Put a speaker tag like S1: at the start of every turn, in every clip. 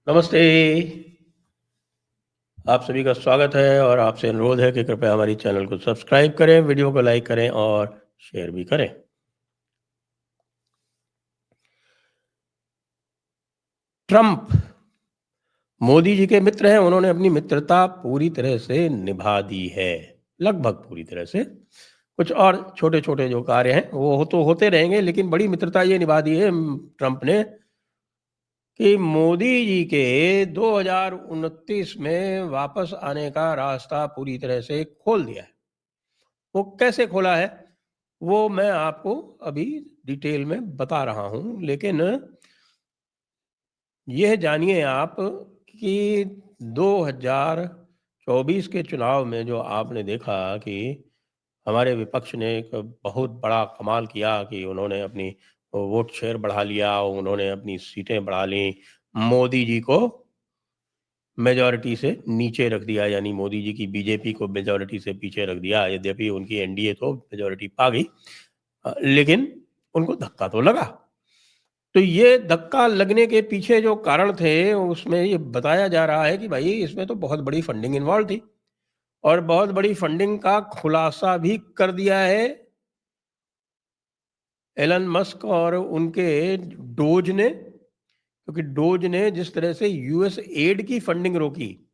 S1: नमस्ते। आप सभी का स्वागत है और आपसे अनुरोध है कि कृपया हमारी चैनल को सब्सक्राइब करें, वीडियो को लाइक करें और शेयर भी करें। ट्रंप मोदी जी के मित्र हैं, उन्होंने अपनी मित्रता पूरी तरह से निभा दी है, लगभग पूरी तरह से। कुछ और छोटे-छोटे जो कार्य हैं, वो तो होते रहेंगे, लेकिन बड़ी मित्रता ये निभा दी है ट्रंप ने कि मोदी जी के 2029 में वापस आने का रास्ता पूरी तरह से खोल दिया है। वो कैसे खोला है, वो मैं आपको अभी डिटेल में बता रहा हूँ, लेकिन यह जानिए आप कि 2024 के चुनाव में जो आपने देखा कि हमारे विपक्ष ने एक बहुत बड़ा कमाल किया कि उन्होंने अपनी वोट शेयर बढ़ा लिया, उन्होंने अपनी सीटें बढ़ा लीं, मोदी जी को मेजॉरिटी से नीचे रख दिया, यानी मोदी जी की बीजेपी को मेजॉरिटी से पीछे रख दिया। यद्यपि उनकी एनडीए तो मेजॉरिटी पा गई, लेकिन उनको धक्का तो लगा। तो ये धक्का लगने के पीछे जो कारण थे, उसमें ये बताया जा रहा है कि भाई इसमें तो बहुत बड़ी फंडिंग इन्वॉल्व थी और बहुत बड़ी फंडिंग का खुलासा भी कर दिया है एलन मस्क और उनके डोज ने, क्योंकि डोज ने जिस तरह से यूएस एड की फंडिंग रोकी,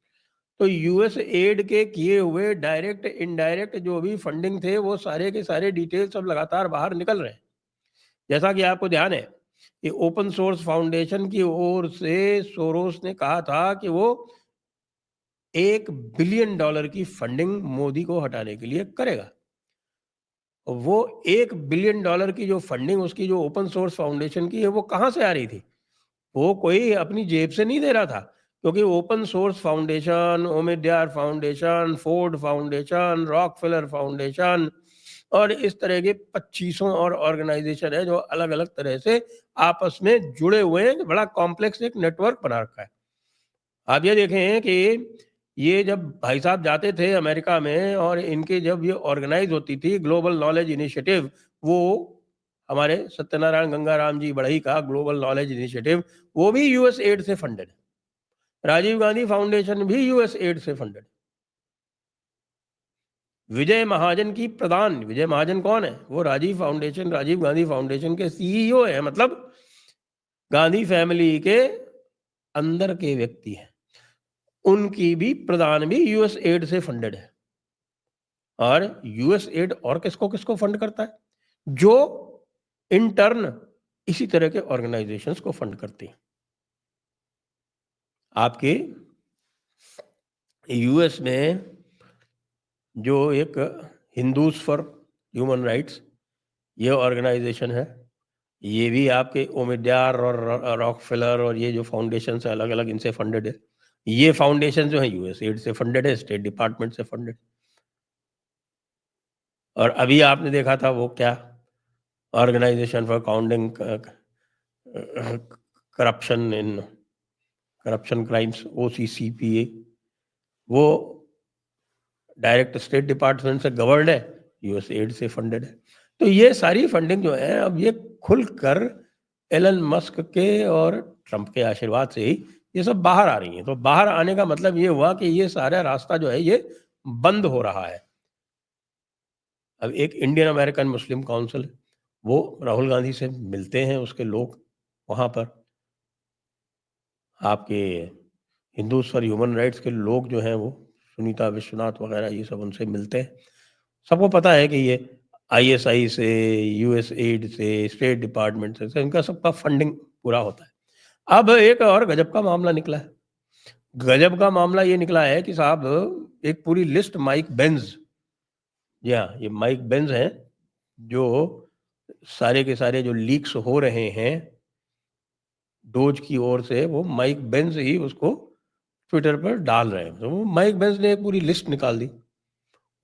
S1: तो यूएस एड के किए हुए डायरेक्ट इनडायरेक्ट जो भी फंडिंग थे, वो सारे के सारे डिटेल्स अब लगातार बाहर निकल रहे हैं। जैसा कि आपको ध्यान है कि ओपन सोर्स फाउंडेशन की ओर से सोरोस ने कहा था कि वो $1 बिलियन की फंडिंग मोदी को हटाने के लिए करेगा। वो $1 बिलियन की जो फंडिंग उसकी जो ओपन सोर्स फाउंडेशन की है, वो कहाँ से आ रही थी? वो कोई अपनी जेब से नहीं दे रहा था, क्योंकि open source foundation, Omidyar foundation, Ford foundation, Rockefeller foundation और इस तरह के 25 और ऑर्गेनाइजेशन है जो अलग-अलग तरह से आपस में जुड़े हुए हैं। बड़ा कॉम्प्लेक्स एक नेटवर्क बना रखा है। आप ये देखें कि ये जब भाई साहब जाते थे अमेरिका में और इनके जब ये ऑर्गेनाइज होती थी ग्लोबल नॉलेज इनिशिएटिव, वो हमारे सत्यनारायण गंगाराम जी बढ़ई का ग्लोबल नॉलेज इनिशिएटिव, वो भी यूएस एड से फंडेड है। राजीव गांधी फाउंडेशन भी यूएस एड से फंडेड। विजय महाजन की प्रधान, विजय महाजन कौन है? वो राजीव गांधी फाउंडेशन के सीईओ है, मतलब गांधी फैमिली के अंदर के व्यक्ति हैं। उनकी भी प्रधान भी यूएस एड से फंडेड है। और यूएस एड और किसको किसको फंड करता है? जो इंटर्न इसी तरह के ऑर्गेनाइजेशंस को फंड करती हैं। आपके यूएस में जो एक हिंदूज फॉर ह्यूमन राइट्स ये ऑर्गेनाइजेशन है, ये भी आपके ओमिdyar और रॉकफेलर और ये जो फाउंडेशन है अलग अलग, इनसे फंडेड है। ये फाउंडेशन जो है यूएस एड से फंडेड है, स्टेट डिपार्टमेंट से फंडेड। और अभी आपने देखा था वो क्या, organisation for counting corruption in corruption crimes, OCCPA, वो डायरेक्ट स्टेट डिपार्टमेंट से गवर्नड है, यूएस एड से फंडेड है। तो ये सारी फंडिंग जो है अब ये खुलकर एलन मस्क के और ट्रंप के आशीर्वाद से ही ये सब बाहर आ रही है। तो बाहर आने का मतलब ये हुआ कि ये सारा रास्ता जो है ये बंद हो रहा है। अब एक इंडियन अमेरिकन मुस्लिम काउंसिल है, वो राहुल गांधी से मिलते हैं उसके लोग वहां पर। आपके हिंदूज फॉर ह्यूमन राइट्स के लोग जो हैं वो सुनीता विश्वनाथ वगैरह ये सब उनसे मिलते हैं। सबको पता है कि ये आईएसआई से, यूएस एड से, स्टेट डिपार्टमेंट से इनका सबका फंडिंग पूरा होता है। अब एक और गजब का मामला निकला है। गजब का मामला ये निकला है कि साहब एक पूरी लिस्ट माइक बेंज, जी हाँ, ये माइक बेंज हैं जो सारे के सारे जो लीक्स हो रहे हैं डोज की ओर से, वो माइक बेंज ही उसको ट्विटर पर डाल रहे हैं। तो वो माइक बेंज ने एक पूरी लिस्ट निकाल दी।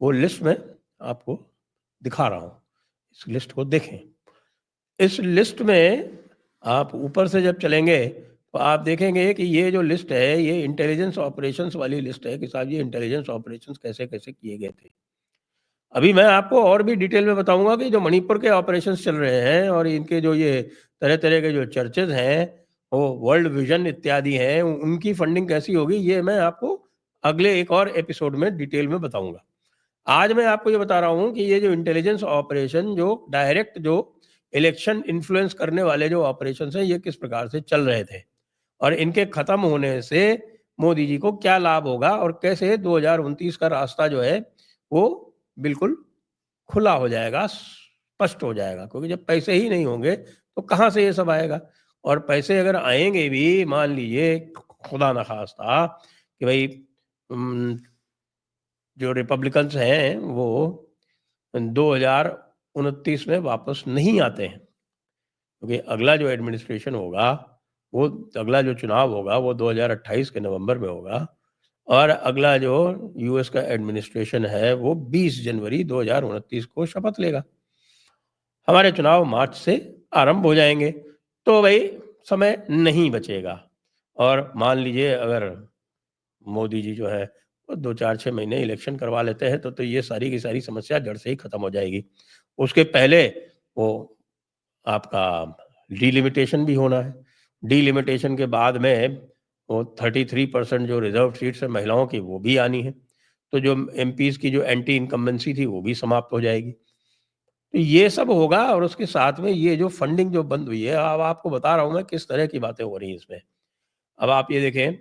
S1: वो लिस्ट मैं आपको दिखा रहा हूँ, इस लिस्ट को देखें। इस लिस्ट में आप ऊपर से जब चलेंगे तो आप देखेंगे कि ये जो लिस्ट है ये इंटेलिजेंस ऑपरेशंस वाली लिस्ट है कि साहब ये इंटेलिजेंस ऑपरेशंस कैसे-कैसे किए गए थे। अभी मैं आपको और भी डिटेल में बताऊँगा कि जो मणिपुर के ऑपरेशंस चल रहे हैं और इनके जो ये तरह-तरह के जो चर्चेज़ हैं वो वर्ल्ड विजन इत्यादि हैं, उनकी फंडिंग कैसी होगी, ये मैं आपको अगले एक और एपिसोड में डिटेल में बताऊंगा। आज मैं आपको ये बता रहा हूँ कि ये जो इंटेलिजेंस ऑपरेशन, जो डायरेक्ट जो इलेक्शन इन्फ्लुएंस करने वाले जो ऑपरेशन हैं, ये किस प्रकार से चल रहे थे और इनके खत्म होने से मोदी जी को क्या लाभ होगा और कैसे 2029 का रास्ता जो है वो बिल्कुल खुला हो जाएगा, स्पष्ट हो जाएगा। क्योंकि जब पैसे ही नहीं होंगे तो कहाँ से ये सब आएगा? और पैसे अगर आएंगे भी, मान लीजिए खुदा न खास्ता कि भाई जो रिपब्लिकन्स हैं वो 2029 में वापस नहीं आते हैं, क्योंकि अगला जो एडमिनिस्ट्रेशन होगा, वो अगला जो चुनाव होगा वो 2028 के नवंबर में होगा और अगला जो यूएस का एडमिनिस्ट्रेशन है वो 20 जनवरी 2029 को शपथ लेगा। हमारे चुनाव मार्च से आरंभ हो जाएंगे, तो भाई समय नहीं बचेगा। और मान लीजिए अगर मोदी जी जो है वो 2-4-6 महीने इलेक्शन करवा लेते हैं तो ये सारी की सारी समस्या जड़ से ही खत्म हो जाएगी। उसके पहले वो आपका डिलिमिटेशन भी होना है। डिलिमिटेशन के बाद में वो 33% जो रिजर्व सीट्स है महिलाओं की, वो भी आनी है। तो जो एमपीज़ की जो एंटी इनकम्बेंसी थी वो भी समाप्त हो जाएगी। तो ये सब होगा और उसके साथ में ये जो फंडिंग जो बंद हुई है, अब आपको बता रहा हूँ मैं किस तरह की बातें हो रही हैं इसमें। अब आप ये देखें,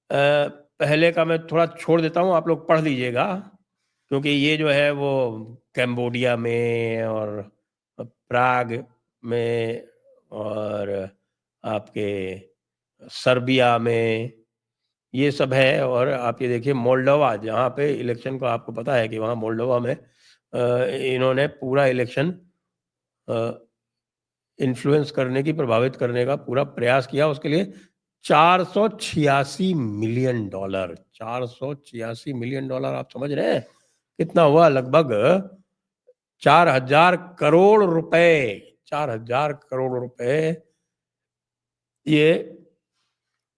S1: पहले का मैं थोड़ा छोड़ देता हूँ, आप लोग पढ़ लीजिएगा, क्योंकि ये जो है वो कैम्बोडिया में और प्राग में और आपके सर्बिया में ये सब है। और आप ये देखिए मोल्डोवा, जहाँ पे इलेक्शन को आपको पता है कि वहाँ मोल्डोवा में इन्होंने पूरा इलेक्शन इन्फ्लुएंस करने की, प्रभावित करने का पूरा प्रयास किया। उसके लिए $486 मिलियन, $486 मिलियन, आप समझ रहे हैं कितना हुआ? लगभग 4,000 करोड़ रुपए, 4,000 करोड़ रुपए ये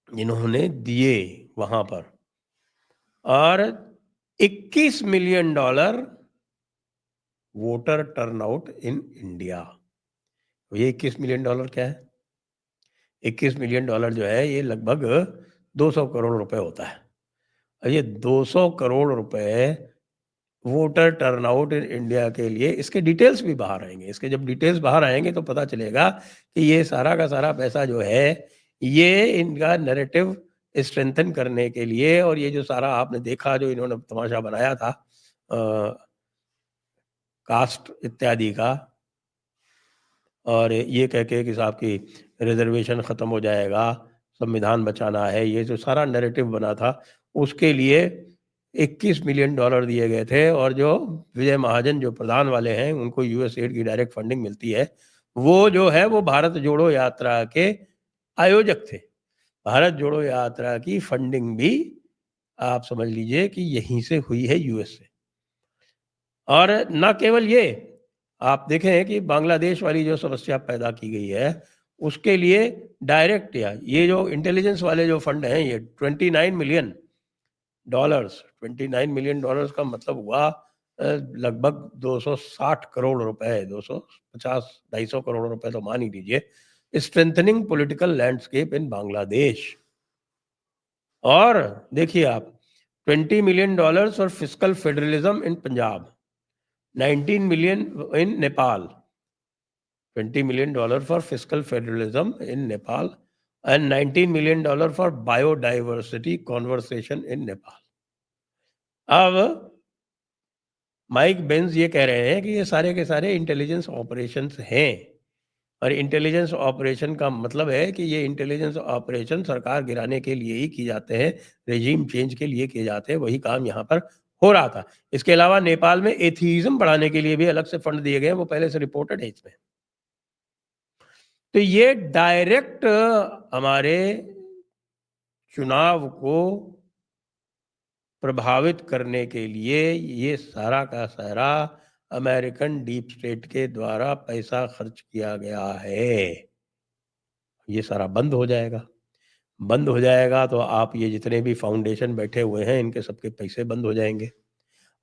S1: इन्होंने दिए वहां पर। और $21 million voter turnout in India. ये $21 मिलियन क्या है? $21 मिलियन जो है ये लगभग 200 करोड़ रुपए होता है। और ये 200 करोड़ रुपए वोटर टर्नआउट इन इंडिया के लिए, इसके डिटेल्स भी बाहर आएंगे। इसके जब डिटेल्स बाहर आएंगे तो पता चलेगा कि ये सारा का सारा पैसा जो है ये इनका नैरेटिव स्ट्रेंथन करने के लिए, और ये जो सारा आपने देखा जो इन्होंने तमाशा बनाया था कास्ट इत्यादि का, और ये कह के कि साहब की रिजर्वेशन ख़त्म हो जाएगा, संविधान बचाना है, ये जो सारा नैरेटिव बना था उसके लिए $21 मिलियन दिए गए थे। और जो विजय महाजन जो प्रधान वाले हैं उनको यूएस एड की डायरेक्ट फंडिंग मिलती है, वो जो है वो भारत जोड़ो यात्रा के आयोजक थे। भारत जोड़ो यात्रा की फंडिंग भी आप समझ लीजिए कि यहीं से हुई है, यूएस से। और न केवल ये, आप देखें कि बांग्लादेश वाली जो समस्या पैदा की गई है उसके लिए डायरेक्ट, या ये जो इंटेलिजेंस वाले जो फंड हैं ये $29 मिलियन, $29 मिलियन का मतलब हुआ लगभग 260 करोड़ रुपए, 250 250 करोड़ रुपए तो मान ही लीजिए, स्ट्रेंथनिंग पॉलिटिकल लैंडस्केप इन बांग्लादेश। और देखिए आप, $20 million for fiscal federalism in Punjab, 19 million in Nepal, $20 million for fiscal federalism in Nepal, and $19 million for biodiversity conservation in Nepal. अब माइक बेंज ये कह रहे हैं कि ये सारे के सारे इंटेलिजेंस ऑपरेशंस हैं, और इंटेलिजेंस ऑपरेशन का मतलब है कि ये इंटेलिजेंस ऑपरेशन सरकार गिराने के लिए ही किए जाते हैं, रेजिम चेंज के लिए किए जाते हैं। वही काम यहाँ पर हो रहा था। इसके अलावा नेपाल में एथीइज्म बढ़ाने के लिए भी अलग से फंड दिए गए हैं, वो पहले से रिपोर्टेड है इसमें। तो ये डायरेक्ट हमारे चुनाव को प्रभावित करने के लिए ये सारा का सारा अमेरिकन डीप स्टेट के द्वारा पैसा खर्च किया गया है। ये सारा बंद हो जाएगा। बंद हो जाएगा तो आप ये जितने भी फाउंडेशन बैठे हुए हैं इनके सबके पैसे बंद हो जाएंगे।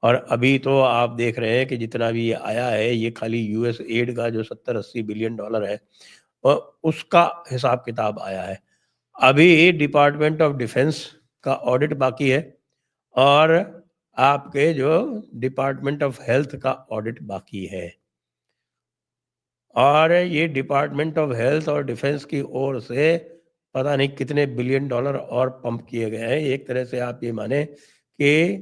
S1: और अभी तो आप देख रहे हैं कि जितना भी ये आया है ये खाली यूएस एड का जो $70-80 बिलियन है, और उसका हिसाब किताब आया है। अभी डिपार्टमेंट ऑफ डिफेंस का ऑडिट बाकी है और आपके जो डिपार्टमेंट ऑफ हेल्थ का ऑडिट बाकी है। और ये डिपार्टमेंट ऑफ हेल्थ और डिफेंस की ओर से पता नहीं कितने बिलियन डॉलर और पंप किए गए हैं। एक तरह से आप ये माने कि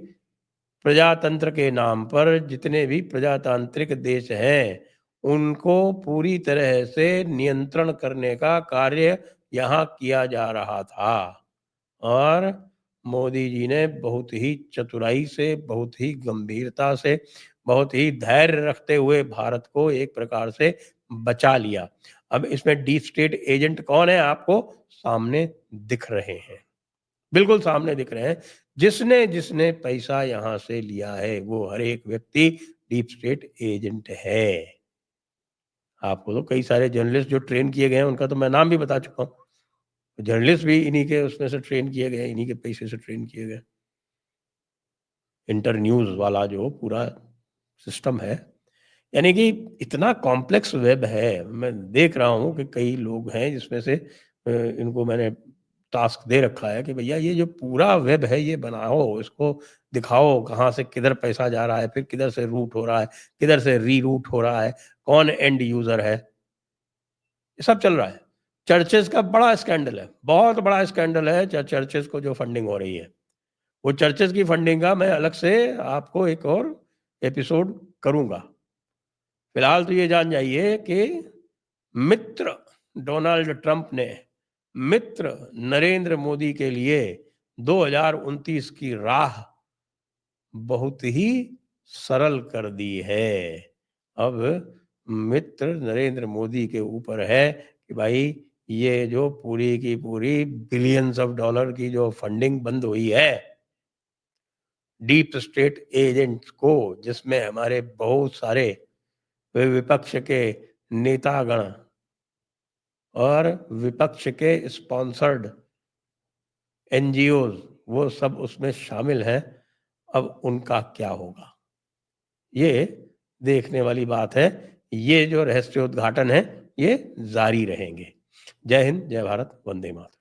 S1: प्रजातंत्र के नाम पर जितने भी प्रजातांत्रिक देश हैं, उनको पूरी तरह से नियंत्रण करने का कार्य यहाँ किया जा रहा था। और मोदी जी ने बहुत ही चतुराई से, बहुत ही गंभीरता से, बहुत ही धैर्य रखते हुए भारत को एक प्रकार से बचा लिया। अब इसमें डीप स्टेट एजेंट कौन है, आपको सामने दिख रहे हैं, बिल्कुल सामने दिख रहे हैं। जिसने जिसने पैसा यहाँ से लिया है, वो हर एक व्यक्ति डीप स्टेट एजेंट है। आपको तो कई सारे जर्नलिस्ट जो ट्रेन किए गए हैं, उनका तो मैं नाम भी बता चुका हूँ। जर्नलिस्ट भी इन्हीं के उसमें से ट्रेन किए गए, इन्हीं के पैसे से ट्रेन किए गए। इंटर न्यूज़ वाला जो पूरा सिस्टम है, यानी कि इतना कॉम्प्लेक्स वेब है। मैं देख रहा हूँ कि कई लोग हैं जिसमें से इनको मैंने टास्क दे रखा है कि भैया ये जो पूरा वेब है ये बनाओ, इसको दिखाओ कहाँ से किधर पैसा जा रहा है, फिर किधर से रूट हो रहा है, किधर से रीरूट हो रहा है, कौन एंड यूज़र है, ये सब चल रहा है। चर्चेज़ का बड़ा स्कैंडल है, बहुत बड़ा स्कैंडल है चर्चेज़ को जो फंडिंग हो रही है। वो चर्चेज़ की फंडिंग का मैं अलग से आपको एक और एपिसोड करूँगा। फिलहाल तो ये जान जाइए कि मित्र डोनाल्ड ट्रंप ने मित्र नरेंद्र मोदी के लिए 2029 की राह बहुत ही सरल कर दी है। अब मित्र नरेंद्र मोदी के ऊपर है कि भाई ये जो पूरी की पूरी बिलियंस ऑफ डॉलर की जो फंडिंग बंद हुई है डीप स्टेट एजेंट्स को, जिसमें हमारे बहुत सारे विपक्ष के नेतागण और विपक्ष के स्पॉन्सर्ड एनजीओज वो सब उसमें शामिल हैं। अब उनका क्या होगा, ये देखने वाली बात है। ये जो रहस्योद्घाटन है ये जारी रहेंगे। जय हिंद, जय भारत, वंदे मातरम।